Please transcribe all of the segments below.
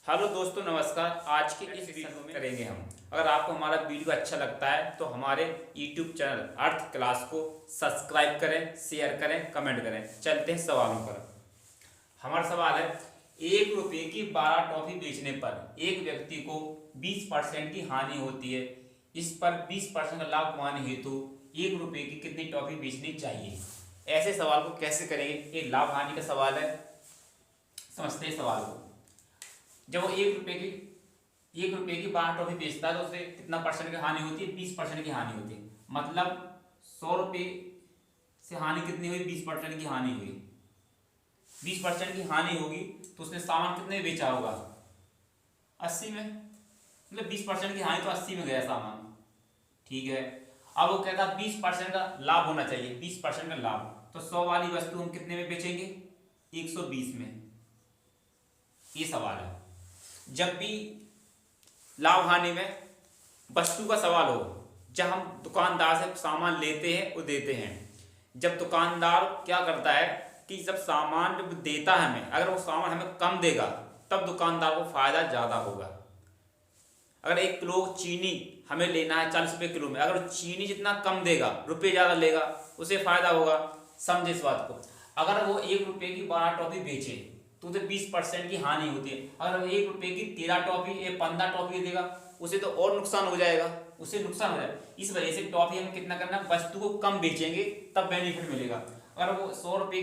Hello दोस्तों, नमस्कार। आज के इस वीडियो में करेंगे हम। अगर आपको हमारा वीडियो अच्छा लगता है तो हमारे YouTube चैनल अर्थ क्लास को सब्सक्राइब करें, शेयर करें, कमेंट करें। चलते हैं सवालों पर। हमारा सवाल है, 1 रुपये की 12 टॉफी बेचने पर एक व्यक्ति को 20% की हानि होती है। इस पर 20% का लाभ कमाने हेतु 1 रुपये की कितनी टॉफी बेचनी चाहिए? ऐसे सवाल को कैसे करेंगे? ये लाभ हानि का सवाल है। समझते हैं सवाल को। जब वो 1 रुपये की 12 टॉफी बेचता है तो उसे कितना परसेंट की हानि होती है? 20% की हानि होती है। मतलब 100 रुपये से हानि कितनी हुई? 20% की हानि हुई। 20% की हानि होगी तो उसने सामान कितने में बेचा होगा? 80 में। मतलब 20% की हानि तो 80 में गया सामान। ठीक है। अब वो कहता है 20% का लाभ होना चाहिए। 20% का लाभ, तो 100 वाली वस्तु हम कितने में बेचेंगे? 120 में। ये सवाल है। जब भी लाभ हानि में वस्तु का सवाल हो, जब हम दुकानदार से सामान लेते हैं और देते हैं, जब दुकानदार क्या करता है कि जब सामान जब देता है हमें, अगर वो सामान हमें कम देगा तब दुकानदार को फायदा ज़्यादा होगा। अगर 1 किलो चीनी हमें लेना है 40 रुपये किलो में, अगर चीनी जितना कम देगा, रुपये ज़्यादा लेगा, उसे फायदा होगा। समझे इस बात को। अगर वो 1 रुपये की 12 टॉफी बेचे तो उसे 20% की हानि होती है। अगर वो 1 रुपये की 13 टॉफी या 15 टॉफी देगा, उसे तो और नुकसान हो जाएगा। उसे नुकसान हो जाएगा। इस वजह से टॉफी हमें कितना करना है? वस्तु को कम बेचेंगे तब बेनिफिट मिलेगा। अगर वो 100 रुपये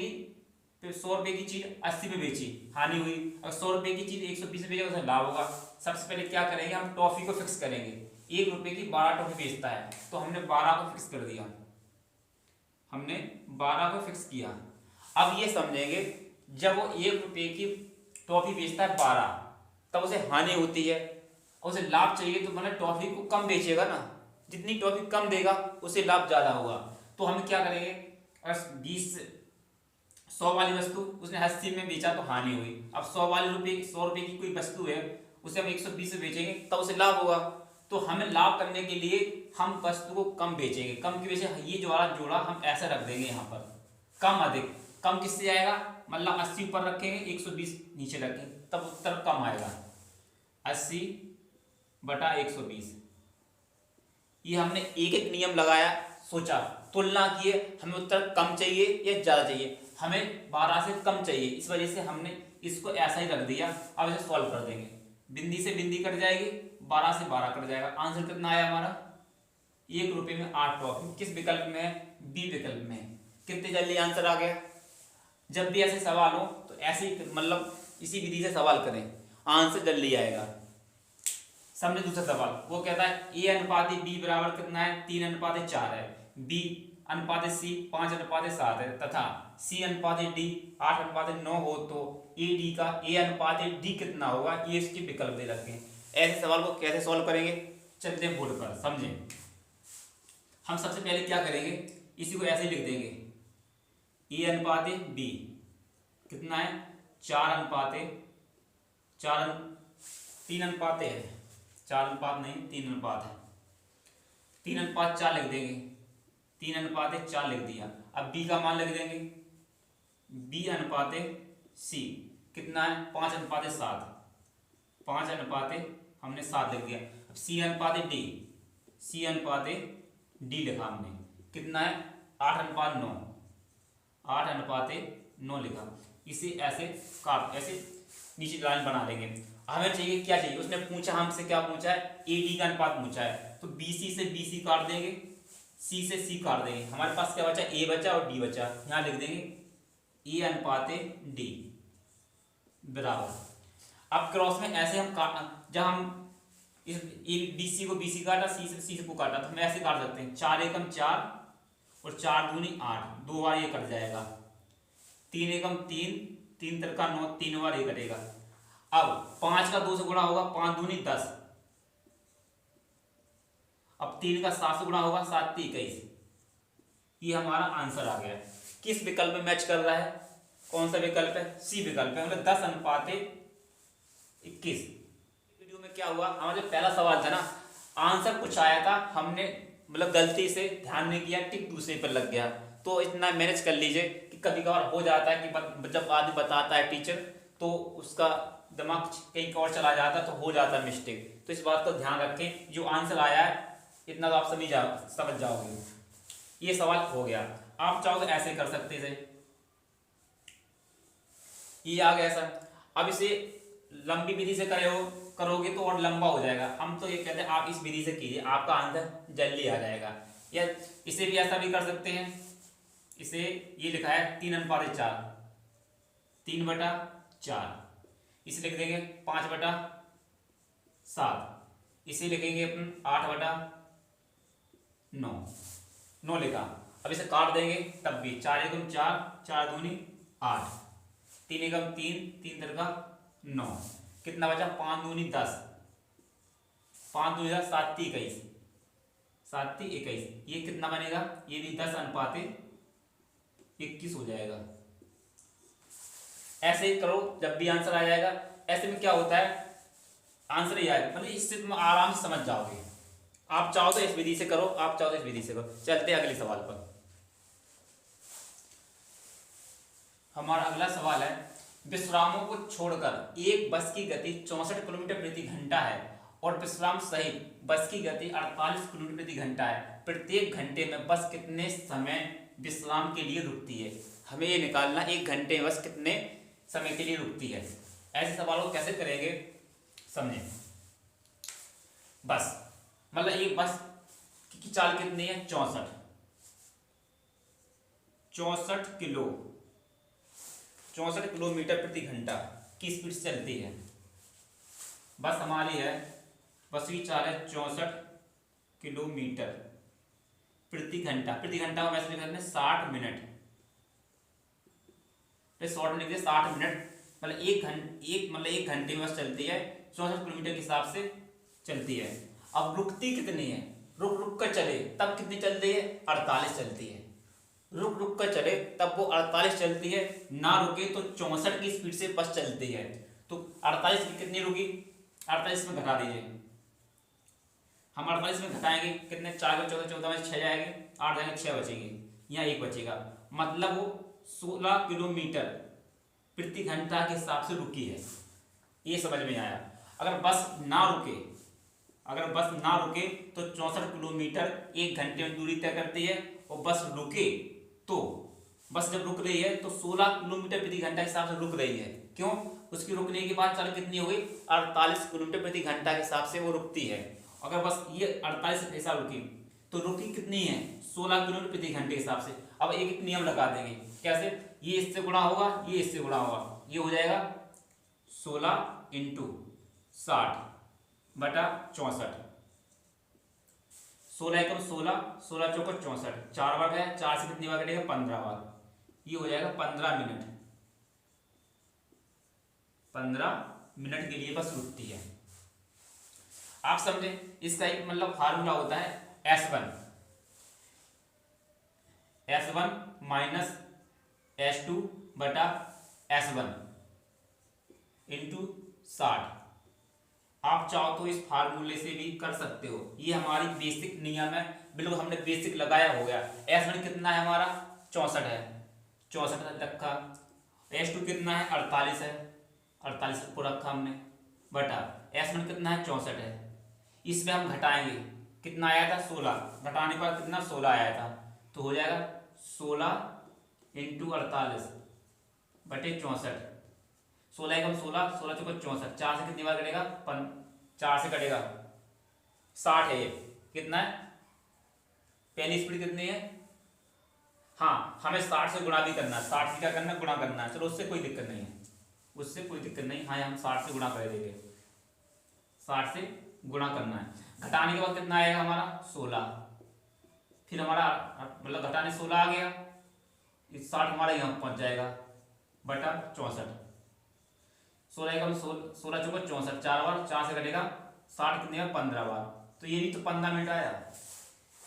की चीज 80 में बेची, हानि हुई। अगर 100 रुपये की चीज 120 में बेचेगा, उसे लाभ होगा। सबसे पहले क्या करेंगे? हम टॉफी को फिक्स करेंगे। 1 रुपये की 12 टॉफी बेचता है तो हमने 12 को फिक्स कर दिया। हमने 12 को फिक्स किया। अब ये समझेंगे, जब वो 1 रुपये की टॉफी बेचता है 12, तब उसे हानि होती है। उसे लाभ चाहिए तो मतलब टॉफी को कम बेचेगा ना। जितनी टॉफी कम देगा उसे लाभ ज्यादा होगा। तो हम क्या करेंगे? अगर 100 वाली वस्तु उसने 80 में बेचा तो हानि हुई। अब 100 रुपये की कोई वस्तु है, उसे हम 120 में बेचेंगे तब उसे लाभ होगा। तो हमें लाभ करने के लिए हम वस्तु को कम बेचेंगे। कम की वजह से ये जो वाला जोड़ा हम ऐसा रख देंगे यहाँ पर, कम अधिक। कम किससे आएगा? मतलब 80 ऊपर रखेंगे, 120 नीचे रखेंगे, तब उत्तर कम आएगा। 80/120। ये हमने एक एक नियम लगाया, सोचा, तुलना किए, हमें उत्तर कम चाहिए या ज्यादा चाहिए। हमें 12 से कम चाहिए, इस वजह से हमने इसको ऐसा ही रख दिया। अब इसे सॉल्व कर देंगे। बिंदी से बिंदी कट जाएगी, 12 से 12 कट जाएगा। आंसर कितना आया हमारा? 1 रुपये में 8 टॉफी। किस विकल्प में है? बी विकल्प में है। कितने जल्दी आंसर आ गया। जब भी ऐसे सवाल हो तो ऐसे ही मतलब इसी विधि से सवाल करें, आंसर जल्दी आएगा। समझे दूसरा सवाल। वो कहता है A/B बराबर कितना है? 3/4 है। B/C 5/7 है तथा C/D 8/9 हो तो AD का A/D कितना होगा? ये इसके विकल्प दे रखे हैं। ऐसे सवाल को कैसे सॉल्व करेंगे? चलते हैं बोर्ड पर, समझें। हम सबसे पहले क्या करेंगे? इसी को ऐसे ही लिख देंगे। A/B कितना है? 3 अनुपात है। 4 अनुपात नहीं, 3 अनुपात है। 3/4 लिख देंगे। 3/4 लिख दिया। अब B का मान लिख देंगे। B/C कितना है? 5/7। 5/, हमने 7 लिख दिया। अब C/D लिखा हमने, कितना है? 8/9। 8/9 लिखा। इसे ऐसे काट, ऐसे नीचे लाइन बना लेंगे। हमें चाहिए क्या चाहिए? उसने पूछा हमसे, क्या पूछा है? AD का अनुपात पूछा है, तो BC से BC काट देंगे, C से C काट देंगे। हमारे पास क्या बचा? A बचा और D बचा। यहाँ लिख देंगे A/D बराबर। अब क्रॉस में ऐसे हम काट, जब हम इस BC को BC काटा, C से C को काटा, तो हम ऐसे काट सकते हैं। 4 एकम 4 और 4 दूनी 8, 2 बार ये कट जाएगा। 3 एकम 3, 3 तिरका 9, 3 बार ये कटेगा। अब 5 का 2 से गुणा होगा, 5 दूनी 10। अब 3 का 7 से गुणा होगा, 7 × 21। ये हमारा आंसर आ गया। किस विकल्प में मैच कर रहा है? कौन सा विकल्प है? सी विकल्प है, मतलब 10/21। वीडियो में क्या हुआ? हमारा जो पहला सवाल था ना, आंसर कुछ आया था, हमने मतलब गलती से ध्यान नहीं किया, टिक दूसरे पर लग गया। तो इतना मैनेज कर लीजिए कि कभी कभार हो जाता है कि जब आदमी बताता है टीचर तो उसका दिमाग कहीं और चला जाता तो हो जाता मिस्टेक। तो इस बात को ध्यान रखें, जो आंसर आया है इतना तो आप समझ जाओगे। ये सवाल हो गया। आप चाहो तो ऐसे कर सकते थे, ये आ गया सर। अब इसे लंबी विधि से करोगे तो और लंबा हो जाएगा। हम तो ये कहते हैं आप इस विधि से कीजिए, आपका आंसर जल्दी आ जाएगा। या इसे भी ऐसा भी कर सकते हैं, इसे ये लिखा है 3:4, 3/4, इसे लिख देंगे 5/7, इसे लिखेंगे अपन 8/9, 9 लिखा। अब इसे काट देंगे तब भी 4 × 4, 4 दूनी 8, 3 × 3, 3 × 9, कितना बचा 5 दूनी 10, 5 दूनी 10, 7 × 21, 7 × 21, ये कितना बनेगा, ये भी 10:21 हो जाएगा। ऐसे ही करो, जब भी आंसर आ जाएगा। ऐसे में क्या होता है, आंसर ही आएगा, मतलब इससे तुम आराम से समझ जाओगे। आप चाहो तो इस विधि से करो, आप चाहो तो इस विधि से करो। चलते हैं अगले सवाल पर। हमारा अगला सवाल है, विश्रामों को छोड़कर एक बस की गति 64 किलोमीटर प्रति घंटा है और विश्राम सहित बस की गति 48 किलोमीटर प्रति घंटा है। प्रत्येक घंटे में बस कितने समय विश्राम के लिए रुकती है? हमें ये निकालना, एक घंटे में बस कितने समय के लिए रुकती है। ऐसे सवालों को कैसे करेंगे समझें। बस मतलब एक बस की चाल कितनी है, 64 किलोमीटर प्रति घंटा की स्पीड से चलती है। बस हमारी है, बस की चाल है 64 किलोमीटर प्रति घंटा। प्रति घंटा को वैसे लिख सकते हैं 60 मिनट, शॉर्ट में लिख दिया 60 मिनट। मतलब एक घंटे में बस चलती है, 64 किलोमीटर के हिसाब से चलती है। अब रुकती कितनी है, रुक कर चले तब कितनी चलती है, 48 चलती है। रुक कर चले तब वो 48 चलती है, ना रुके तो 64 की स्पीड से बस चलती है। तो 48 की कितनी रुकी, 48 में घटा दीजिए। हम 48 में घटाएंगे कितने, 4 × 14, 14 में 6 जाएंगे, 8 जाएंगे, 6 बचेंगे, यहाँ 1 बचेगा। मतलब वो 16 किलोमीटर प्रति घंटा के हिसाब से रुकी है। ये समझ में आया। अगर बस ना रुके तो 64 किलोमीटर एक घंटे में दूरी तय करती है, और बस रुके तो बस जब रुक रही है तो 16 किलोमीटर प्रति घंटा के हिसाब से रुक रही है। क्यों, उसकी रुकने के बाद चाल कितनी हो गई, 48 किलोमीटर प्रति घंटा के हिसाब से वो रुकती है। अगर बस ये 48 के हिसाब रुकी तो रुकी कितनी है, 16 किलोमीटर प्रति घंटे के हिसाब से। अब एक नियम लगा देंगे, कैसे, ये इससे गुणा होगा, ये इससे गुणा होगा, ये हो जाएगा 16 × 60/64, 16 × 16, 16 × 4 = 64, 4 बार गया, 4 से कितनी बार कटेगा, 15 बार। ये हो जाएगा 15 मिनट, 15 मिनट के लिए बस रुकती है। आप समझे, इसका एक मतलब फार्मूला होता है S1 - S2/S1 × 60। आप चाहो तो इस फार्मूले से भी कर सकते हो। ये हमारी बेसिक नियम है, बिल्कुल हमने बेसिक लगाया हो गया। S1 कितना है हमारा, 64 है, 64 रखा। S2 कितना है, 48 है, 48 को रखा हमने, बटा S1 कितना है, 64 है। इसमें हम घटाएंगे, कितना आया था, 16, घटाने के बाद कितना, 16 आया था। तो हो जाएगा 16 × 48/64, 16 × 16, 16 × 4 = 64, 4 से कितनी बार कटेगा, 4 से कटेगा, 60 है। ये कितना है, पहली स्पीड कितनी है, हाँ हमें 60 से गुणा भी करना है, 60 से क्या करना है, गुणा करना है। चलो उससे कोई दिक्कत नहीं है, उससे कोई दिक्कत नहीं। हाँ हम 60 से गुणा कर देंगे, 60 से गुणा करना है। घटाने के बाद कितना आएगा हमारा, 16। फिर हमारा मतलब घटाने 16 आ गया, 60 हमारा यहाँ पहुंच जाएगा, बटा 64, 16 × 16 = 64, 4 बार, 4 से कटेगा, 60 कितने बार, 15 बार। तो ये भी तो 15 मिनट आया।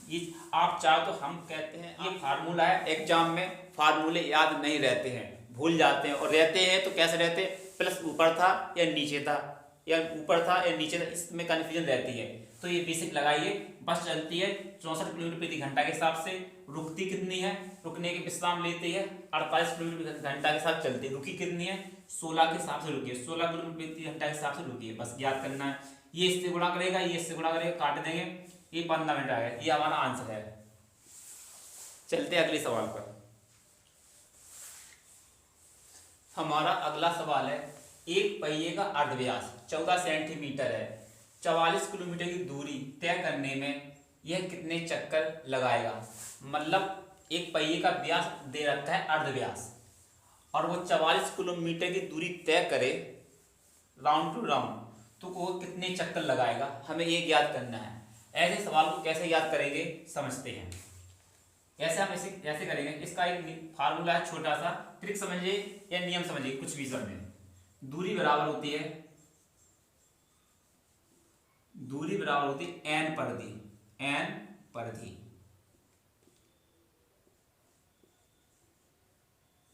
ये आप चाहो तो हम कहते हैं, ये फार्मूला है, एग्जाम में फार्मूले याद नहीं रहते हैं, भूल जाते हैं, और रहते हैं तो कैसे रहते हैं, प्लस ऊपर था या नीचे था, या ऊपर था या नीचे था, इसमें कन्फ्यूजन रहती है। तो ये बेसिक लगाइए, बस चलती है 64 किलोमीटर प्रति घंटा के हिसाब से, रुकती कितनी है, रुकने के विश्राम लेती है 48 किलोमीटर घंटा के साथ चलती है। रुकी कितनी है, 16 के हिसाब से रुकी है, 16 किलोमीटर घंटा के हिसाब से रुकी है। बस याद करना है, ये इससे गुणा करेगा, ये इससे गुणा करेगा, काट देंगे, ये 15 मिनट आ गया। ये हमारा आंसर है। चलते हैं अगले सवाल पर। हमारा अगला सवाल है, एक पहिए का अर्धव्यास 14 सेंटीमीटर है, 44 किलोमीटर की दूरी तय करने में यह कितने चक्कर लगाएगा। मतलब एक पहिए का व्यास दे रखा है अर्धव्यास, और वो 44 किलोमीटर की दूरी तय करे राउंड टू राउंड, तो वो कितने चक्कर लगाएगा, हमें ये याद करना है। ऐसे सवाल को कैसे याद करेंगे समझते हैं। ऐसे हम ऐसे करेंगे, इसका एक फार्मूला है छोटा सा, ट्रिक समझिए या नियम समझिए, कुछ भी समझिए। दूरी बराबर होती है n परिधि।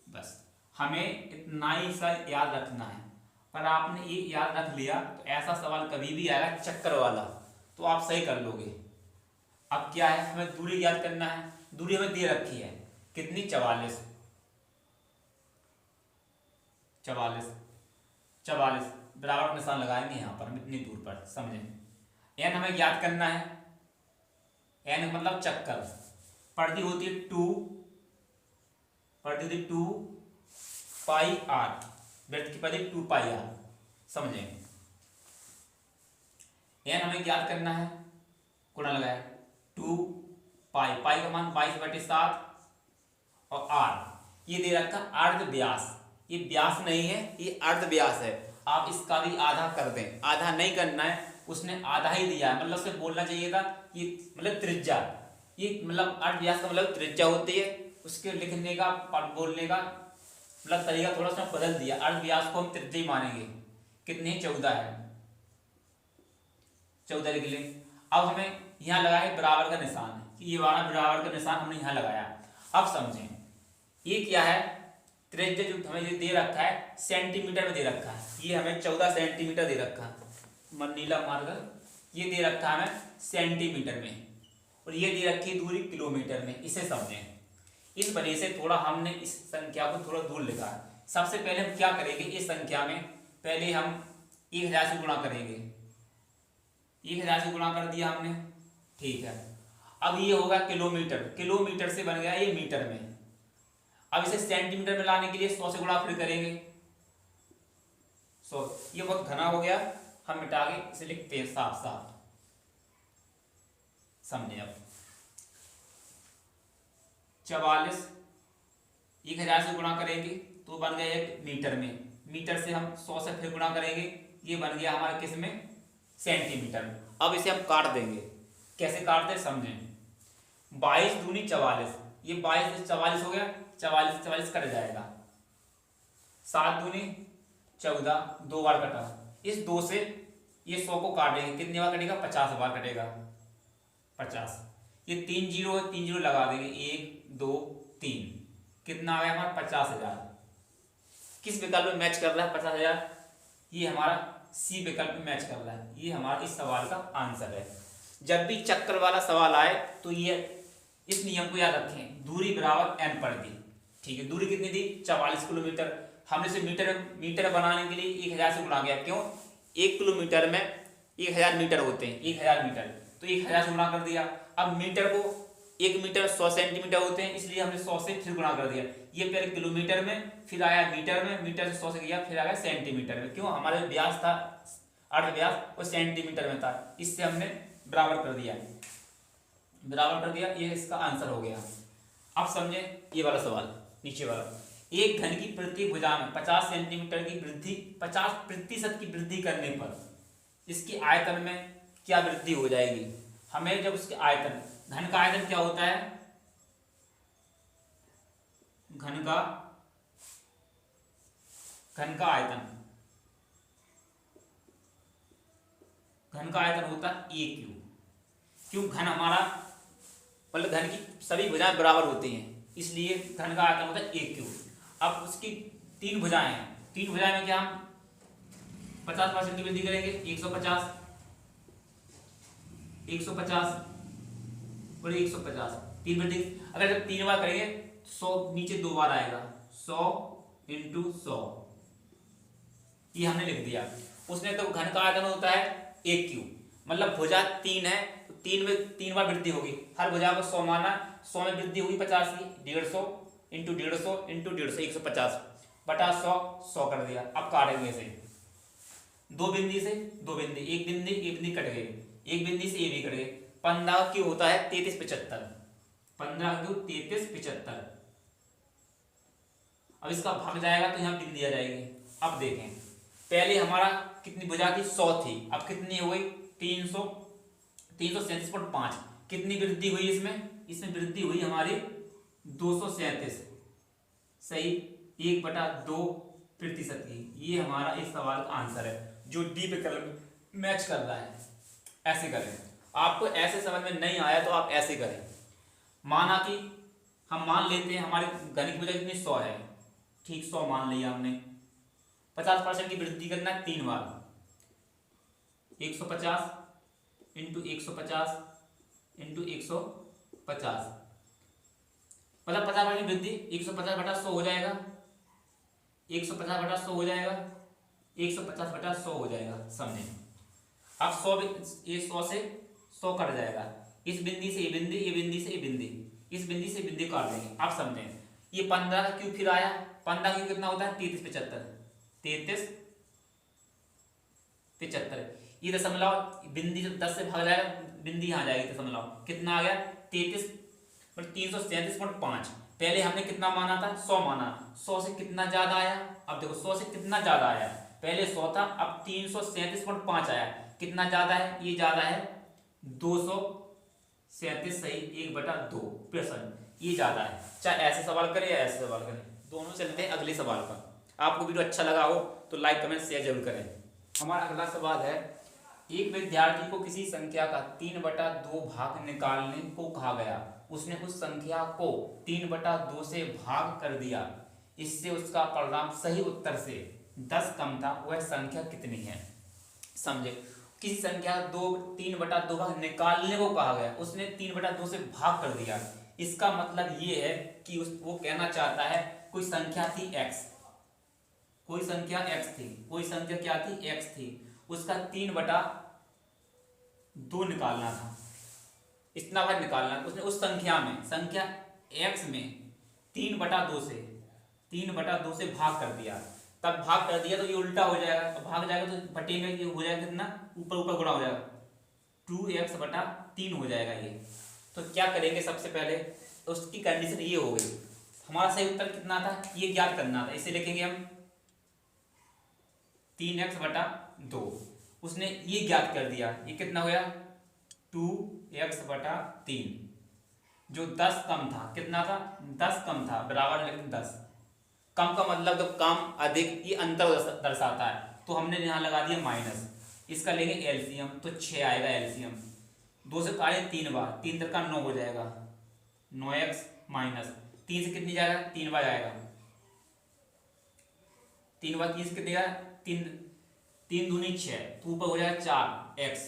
बस हमें इतना ही सा याद रखना है। पर आपने ये याद रख लिया तो ऐसा सवाल कभी भी आएगा चक्कर वाला, तो आप सही कर लोगे। अब क्या है, हमें दूरी याद करना है। दूरी हमें दे रखी है कितनी, 44 बराबर निशान लगाएंगे यहाँ पर हम इतनी दूर पर, समझे। एन हमें याद करना है, एन मतलब चक्कर। परिधि होती है 2 पाई आर, वृत्त की परिधि 2 पाई आर, समझे। एन हमें याद करना है, गुणा लगाए 2 पाई का मान 22/7 और आर ये दे रखा अर्ध व्यास। ये व्यास नहीं है, ये अर्ध व्यास है। आप इसका भी आधा कर दें, आधा नहीं करना है, उसने आधा ही दिया है, मतलब उसे बोलना चाहिए था ये मतलब त्रिज्या। ये मतलब अर्ध व्यास का मतलब त्रिज्या होती है। उसके लिखने का बोलने का मतलब तरीका थोड़ा सा बदल दिया। अर्ध व्यास को हम त्रिज्या ही मानेंगे। कितने, 14 है, 14 लिख लें। अब हमें यहाँ लगा है बराबर का निशान, ये वाला बराबर का निशान हमने यहाँ लगाया। अब समझें, ये क्या है, त्रिज्या जो हमें ये दे रखा है सेंटीमीटर में दे रखा है। ये हमें 14 सेंटीमीटर दे रखा है, नीला मार्ग ये दे रखा है हमें सेंटीमीटर में, और ये दे रखी दूरी किलोमीटर में। इसे समझें। इस वजह से थोड़ा हमने इस संख्या को थोड़ा दूर लिखा है। सबसे पहले हम क्या करेंगे, इस संख्या में पहले हम 1000 से गुणा करेंगे। 1000 से गुणा कर दिया हमने, ठीक है। अब ये होगा किलोमीटर से बन गया ये मीटर में। अब इसे सेंटीमीटर में लाने के लिए 100 से गुणा फिर करेंगे। 100 ये बहुत घना हो गया, हम मिटा के इसे लिखते हैं साफ समझे। अब 44 1000 से गुणा करेंगे तो बन गया एक मीटर में। मीटर से हम 100 से फिर गुणा करेंगे, ये बन गया हमारे किस में, सेंटीमीटर में। अब इसे हम काट देंगे। कैसे काटते हैं समझें। 22 दूनी 44, ये 22 से 44 हो गया, 44 कट जाएगा। 7 दूनी 14, 2 बार कटा। इस 2 से ये 100 को काटेंगे, कितनी बार कटेगा, 50 बार कटेगा, 50। ये 3 जीरो लगा देंगे, 1 2 3, कितना आ गया हमारा 50,000। किस विकल्प में मैच कर रहा है 50,000, ये हमारा सी विकल्प में मैच कर रहा है। ये हमारा इस सवाल का आंसर है। जब भी चक्कर वाला सवाल आए तो ये इस नियम को याद रखें, दूरी बराबर n परिधि। ठीक है, दूरी कितनी थी, 44 किलोमीटर। हमने इसे मीटर बनाने के लिए 1000 से गुणा किया। क्यों, 1 किलोमीटर में 1000 मीटर होते हैं, 1000 मीटर, तो 1000 से गुणा कर दिया। अब मीटर को 1 मीटर 100 सेंटीमीटर होते हैं, इसलिए हमने 100 से फिर गुणा कर दिया। ये पहले किलोमीटर में, फिर आया मीटर में, मीटर से 100 से किया, फिर आ गया सेंटीमीटर में। क्यों, हमारे व्यास था अर्ध व्यास, वो सेंटीमीटर में था, इससे हमने बराबर कर दिया, ये इसका आंसर हो गया। अब समझे ये वाला सवाल, नीचे वाला। एक घन की प्रति भुजा में 50 सेंटीमीटर की वृद्धि, 50% की वृद्धि करने पर इसकी आयतन में क्या वृद्धि हो जाएगी। हमें जब उसके आयतन, घन का आयतन क्या होता है, घन का आयतन होता है ए क्यू। क्यों, घन हमारा मतलब घन की सभी भुजाएं बराबर होती हैं, इसलिए घन का आयतन होता है ए क्यू। अब उसकी 3 भुजाएं हैं, 3 भुजाएं में क्या हम 50% की वृद्धि करेंगे, 150 और 150, 3 वृद्धि, अगर जब 3 बार करेंगे 100 नीचे 2 बार आएगा, 100 × 100, ये हमने लिख दिया। उसने तो घन का आयतन होता है AQ, मतलब भुजा 3 है तो 3 में 3 बार वृद्धि होगी, हर भुजा को 100 माना, 100 में वृद्धि होगी 50 की, 150 × 150 × 150 150 बटा 100 100 कर दिया। अब काटेंगे इसे, 2 बिंदी से 2 बिंदी, एक बिंदी कट गई, एक बिंदी से ये भी कट गई, 15 क्यों होता है 33 75, 15 क्यों 33 75। अब इसका भाग जाएगा तो यहाँ बिंदी आ जाएगी। अब देखें, पहले हमारा कितनी भुजा थी 100 थी, अब कितनी हो गई 337.5। कितनी वृद्धि हुई इसमें वृद्धि हुई हमारी 237, सही, 1/2% की। ये हमारा इस सवाल का आंसर है जो डी विकल्प मैच कर रहा है। ऐसे करें, आपको ऐसे समझ में नहीं आया तो आप ऐसे करें। माना कि हम मान लेते हैं हमारी घन की भुजा कितनी 100 है, ठीक 100 मान लिया हमने, 50% की वृद्धि करना है 3 बार, 150 × 150 × 150, मतलब 50% की वृद्धि 150/100 हो जाएगा, 150/100 हो जाएगा, 150/100 हो जाएगा, समझे। अब 100 से 100 कट जाएगा, इस बिंदी से ये बिंदी, ये बिंदी से ये बिंदी, इस बिंदी से बिंदी काट देंगे। आप समझें, ये 15 का क्यूब फिर आया, 15 क्यूब कितना होता है 33 75, 33 75, ये दशमलव बिंदी जब 10 से भाग जाएगा बिंदी यहाँ जाएगी, दशमलव कितना आ गया 33 मतलब 337.5। पहले हमने कितना माना था 100 माना, 100 से कितना ज्यादा आया, अब देखो 100 से कितना ज्यादा आया, पहले 100 था अब 337.5 आया, कितना ज्यादा है, ये ज्यादा है 237, सही, 1/2%, ये ज्यादा है। चाहे ऐसे सवाल करें या ऐसे सवाल करें, दोनों। चलते हैं अगले सवाल पर। आपको वीडियो अच्छा लगा हो तो लाइक कमेंट शेयर जरूर करें। हमारा अगला सवाल है, एक विद्यार्थी को किसी संख्या का 3/2 भाग निकालने को कहा गया, उसने उस संख्या को 3/2 से भाग कर दिया, इससे उसका परिणाम सही उत्तर से 10 कम था, वह संख्या कितनी है। समझे, किसी संख्या 3/2 भाग निकालने को कहा गया, उसने 3/2 से भाग कर दिया, इसका मतलब ये है कि वो कहना चाहता है कोई संख्या थी x, कोई संख्या x थी, कोई संख्या क्या थी x थी, उसका 3/2 निकालना था, इतना भाग निकालना था। उसने उस संख्या में, संख्या x में 3/2 से भाग कर दिया, तब भाग कर दिया तो ये उल्टा हो जाएगा, तो भाग जाएगा तो बटे में ये हो जाएगा कितना, ऊपर ऊपर गुणा हो जाएगा, 2x/3 हो जाएगा ये। तो क्या करेंगे, सबसे पहले तो उसकी कंडीशन ये हो गई, हमारा सही उत्तर कितना था ये ज्ञात करना था, इसे लिखेंगे हम 3x/2, उसने ये ज्ञात कर दिया, ये कितना हो गया 2x/3, जो 10 कम था, कितना था 10 कम था, बराबर लेकिन 10, कम का मतलब तो कम अधिक ये अंतर दर्शाता है, तो हमने यहाँ लगा दिया माइनस, इसका लेंगे एलसीएम तो 6 आएगा एलसीएम, 2 से काटे 3 बार, 3 3 का 9 हो जाएगा, 9x माइनस 3 से कितनी जाएगा 3 बार जाएगा, 3 बार 3 से कितनी जाएगा 3 दूनी 6, तो ऊपर हो जाएगा 4x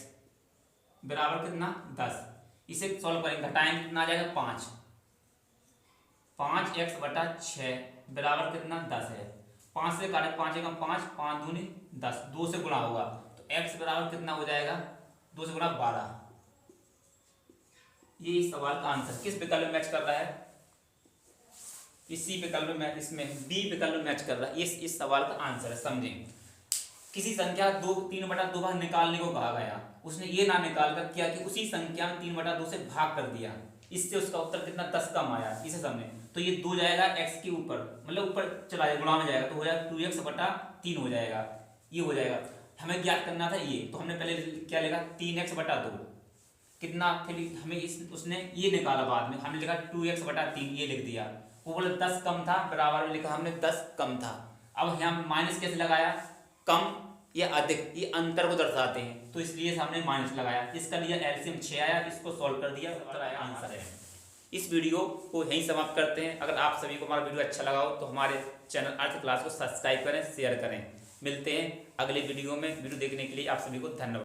बराबर कितना 10, इसे सॉल्व करेंगे, घटाएंगे कितना आ जाएगा 5x/6 बराबर कितना 10 है, 5 से काटे 5 एकम 5, 5 दूनी 10, 2 से गुणा होगा तो x बराबर कितना हो जाएगा 2 से गुणा 12। ये इस सवाल का आंसर किस विकल्प में मैच कर रहा है, इसी विकल्प में, इसमें बी विकल्प में मैच कर रहा है, इस सवाल का आंसर है। समझें, किसी संख्या 3/2 भाग निकालने को कहा गया, उसने ये ना निकाल कर किया कि उसी संख्या में 3/2 से भाग कर दिया, इससे उसका उत्तर कितना 10 कम आया, इसे समझें। तो ये 2 जाएगा x के ऊपर, मतलब ऊपर चला जाएगा, गुणा में जाएगा, तो हो जाएगा 2x/3 हो जाएगा, ये हो जाएगा। हमें ज्ञात करना था ये, तो हमने पहले क्या लिखा 3x/2 कितना, फिर हमें उसने ये निकाला, बाद में हमने लिखा 2x/3 ये लिख दिया, वो बोला 10 कम था, बराबर में लिखा हमने 10 कम था। अब यहाँ माइनस कैसे लगाया, कम या अधिक ये अंतर को दर्शाते हैं, तो इसलिए हमने माइनस लगाया, इसका लिया एलसीएम 6 आया, इसको सॉल्व कर दिया, उत्तर आया, आंसर है। इस वीडियो को यहीं समाप्त करते हैं। अगर आप सभी को हमारा वीडियो अच्छा लगा हो तो हमारे चैनल अर्थ क्लास को सब्सक्राइब करें, शेयर करें। मिलते हैं अगले वीडियो में। वीडियो देखने के लिए आप सभी को धन्यवाद।